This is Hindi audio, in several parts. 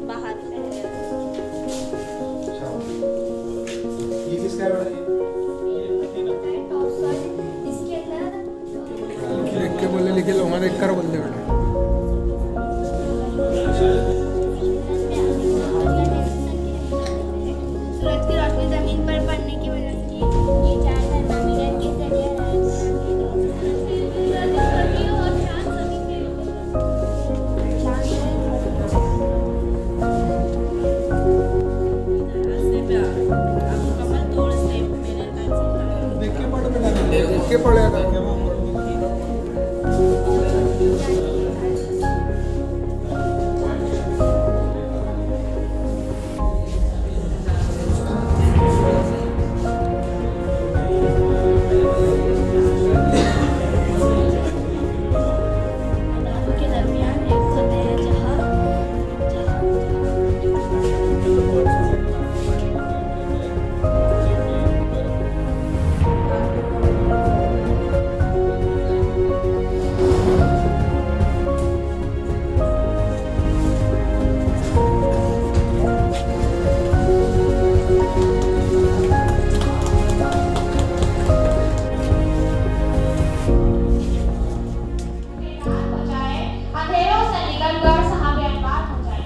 बाहर से है। अच्छा, ये किसका है बेटा? इसके अंदर लिख के बोले लिखे लो हमारे कर बोल दे बेटा। सूरज की रोशनी जमीन पर पड़ने की वजह से ये चार थर्मामीटर के जरिए और चांद सभी के देख के पढ़ बेटा, देख के पढ़ेगा। के दरमियान एक खत है जहाँ अंधेरों से निकलकर सहाबेअनवार हो जाए।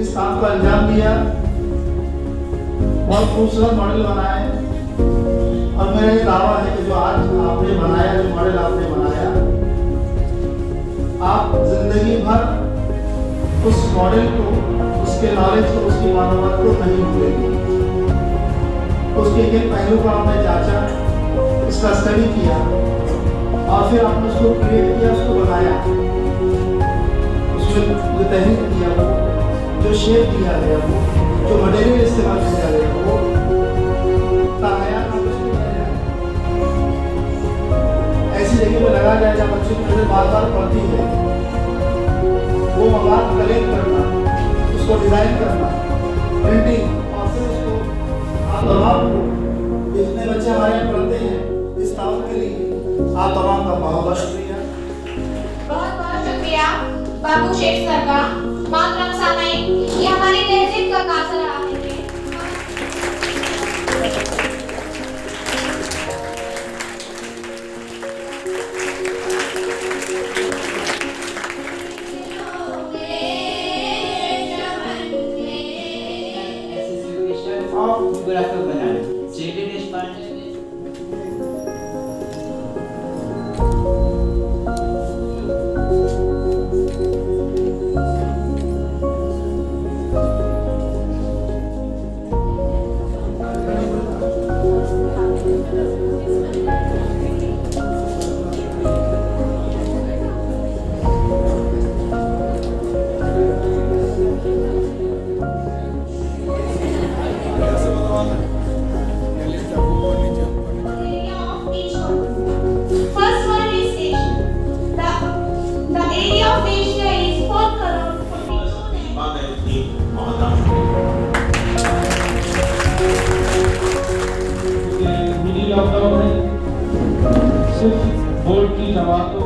इस काम को अंजाम दिया, बहुत खूबसूरत मॉडल बनाए और मेरा ये दावा है कि जो आज आपने बनाया, जो मॉडल आपने बनाया, आप जिंदगी भर उस मॉडल को, उसके नॉलेज को, उसकी मालूमात को नहीं भूलेंगे। उसके एक एक पहलू को आपने जांचा, उसका स्टडी किया और फिर आपने उसको क्रिएट किया, उसको बनाया, उसमें जो तहरीक किया, वो जो शेप दिया गया, वो जो मटेरियल इस्तेमाल किया गया, वो तायात में कुछ नहीं किया जाए। ऐसी जगह पे लगा जाए जहाँ बच्चों की नजर बार बार पड़ती है, वो मवाद कलेक्ट करना, उसको डिजाइन करना, प्रिंटिंग और फिर उसको आप तमाम को, जितने बच्चे हमारे यहाँ पढ़ते हैं, इस ताउन के लिए आप तमाम का बहुत बहुत शुक्रिया। बहुत बहुत शुक्रिया बाबू शेख सर का। मातरम सामईन, ये हमारी तहजीब का कासल रहा है। Association of Geographic Banana Stated as part Area of each one. First one is Asia. The area of Asia is 4 crore 42 mini lockdown में सिर्फ बोर्ड की जमातों